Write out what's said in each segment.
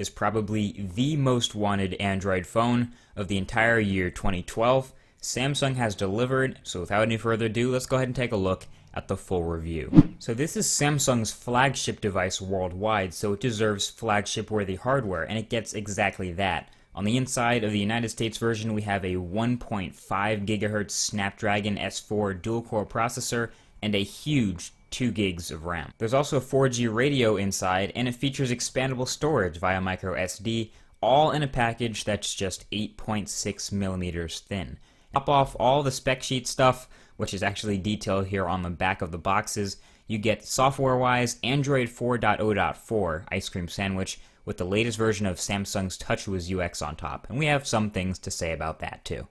is probably the most wanted Android phone of the entire year 2012. Samsung has delivered, so without any further ado, let's go ahead and take a look at the full review. So this is Samsung's flagship device worldwide, so it deserves flagship-worthy hardware, and it gets exactly that. On the inside of the United States version, we have a 1.5 GHz Snapdragon S4 dual-core processor and a huge 2 gigs of RAM. There's also a 4G radio inside, and it features expandable storage via micro SD, all in a package that's just 8.6 millimeters thin. Top off all the spec sheet stuff, which is actually detailed here on the back of the boxes. You get software-wise Android 4.0.4 Ice Cream Sandwich with the latest version of Samsung's TouchWiz UX on top, and we have some things to say about that too.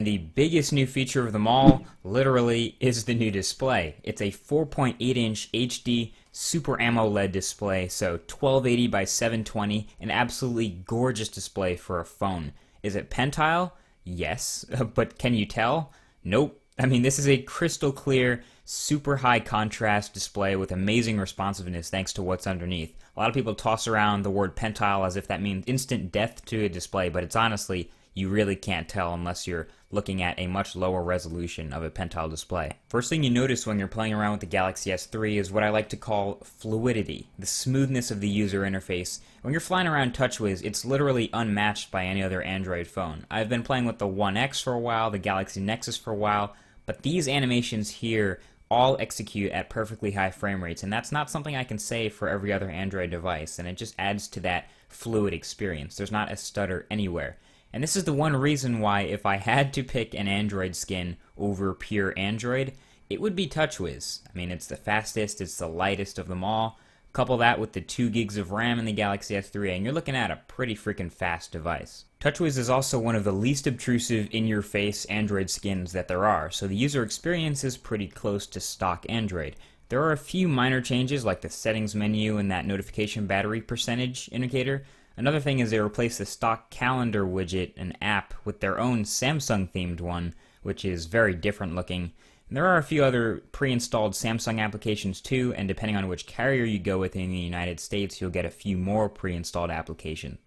The biggest new feature of them all, literally, is the new display. It's a 4.8-inch HD Super AMOLED display, so 1280 by 720, an absolutely gorgeous display for a phone. Is it Pentile? Yes, but can you tell? Nope. I mean, this is a crystal clear, super high contrast display with amazing responsiveness thanks to what's underneath. A lot of people toss around the word Pentile as if that means instant death to a display, but it's honestly, you really can't tell unless you're looking at a much lower resolution of a Pentile display. First thing you notice when you're playing around with the Galaxy S3 is what I like to call fluidity, the smoothness of the user interface. When you're flying around TouchWiz, it's literally unmatched by any other Android phone. I've been playing with the One X for a while, the Galaxy Nexus for a while, but these animations here all execute at perfectly high frame rates, and that's not something I can say for every other Android device, and it just adds to that fluid experience. There's not a stutter anywhere. And this is the one reason why if I had to pick an Android skin over pure Android, it would be TouchWiz. I mean, it's the fastest, it's the lightest of them all. Couple that with the 2 gigs of RAM in the Galaxy S3, and you're looking at a pretty freaking fast device. TouchWiz is also one of the least obtrusive in-your-face Android skins that there are, so the user experience is pretty close to stock Android. There are a few minor changes like the settings menu and that notification battery percentage indicator. Another thing is they replaced the stock calendar widget and app with their own Samsung-themed one, which is very different looking. And there are a few other pre-installed Samsung applications too, and depending on which carrier you go with in the United States, you'll get a few more pre-installed applications.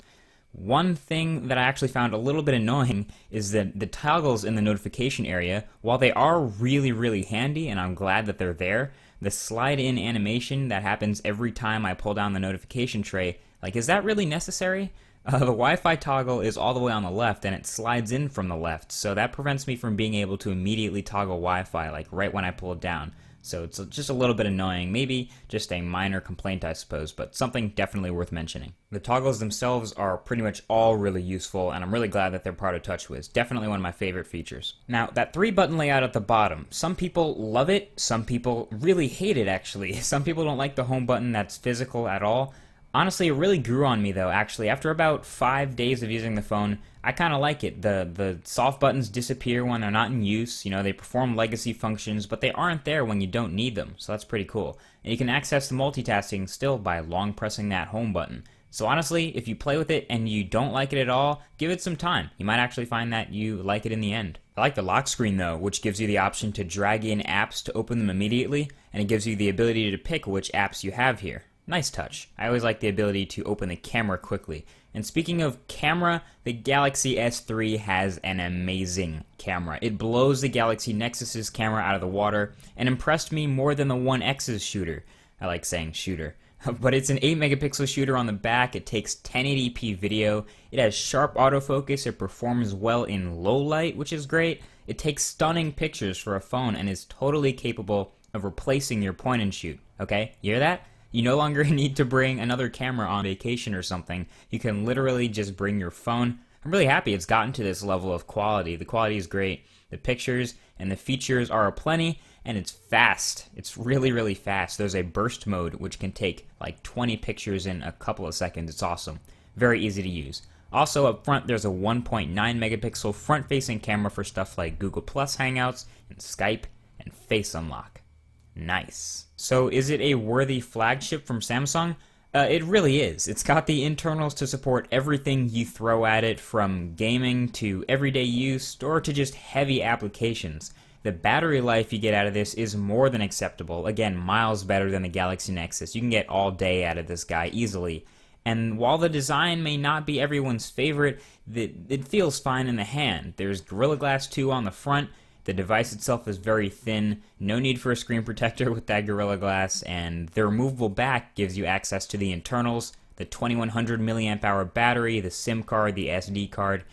One thing that I actually found a little bit annoying is that the toggles in the notification area, while they are really handy, and I'm glad that they're there, the slide-in animation that happens every time I pull down the notification tray, like, is that really necessary? The Wi-Fi toggle is all the way on the left, and it slides in from the left, so that prevents me from being able to immediately toggle Wi-Fi, like, right when I pull it down. So it's just a little bit annoying, maybe just a minor complaint, I suppose, but something definitely worth mentioning. The toggles themselves are pretty much all really useful, and I'm really glad that they're part of TouchWiz. Definitely one of my favorite features. Now, that 3-button layout at the bottom, some people love it, some people really hate it, actually. Some people don't like the home button that's physical at all. Honestly, it really grew on me, though, actually. After about 5 days of using the phone, I kind of like it. The soft buttons disappear when they're not in use. You know, they perform legacy functions, but they aren't there when you don't need them, so that's pretty cool. And you can access the multitasking still by long pressing that home button. So honestly, if you play with it and you don't like it at all, give it some time. You might actually find that you like it in the end. I like the lock screen, though, which gives you the option to drag in apps to open them immediately, and it gives you the ability to pick which apps you have here. Nice touch. I always like the ability to open the camera quickly. And speaking of camera, the Galaxy S3 has an amazing camera. It blows the Galaxy Nexus's camera out of the water and impressed me more than the One X's shooter. I like saying shooter. But it's an 8 megapixel shooter on the back. It takes 1080p video. It has sharp autofocus. It performs well in low light, which is great. It takes stunning pictures for a phone and is totally capable of replacing your point and shoot. Okay, you hear that? You no longer need to bring another camera on vacation or something. You can literally just bring your phone. I'm really happy it's gotten to this level of quality. The quality is great. The pictures and the features are aplenty, and it's fast. It's really fast. There's a burst mode which can take like 20 pictures in a couple of seconds. It's awesome. Very easy to use. Also up front, there's a 1.9 megapixel front-facing camera for stuff like Google Plus Hangouts and Skype and Face Unlock. Nice. So is it a worthy flagship from Samsung? It really is. It's got the internals to support everything you throw at it, from gaming to everyday use or to just heavy applications. The battery life you get out of this is more than acceptable. Again, miles better than the Galaxy Nexus. You can get all day out of this guy easily. And while the design may not be everyone's favorite, it feels fine in the hand. There's Gorilla Glass 2 on the front. The device itself is very thin, no need for a screen protector with that Gorilla Glass, and the removable back gives you access to the internals, the 2100 mAh battery, the SIM card, the SD card,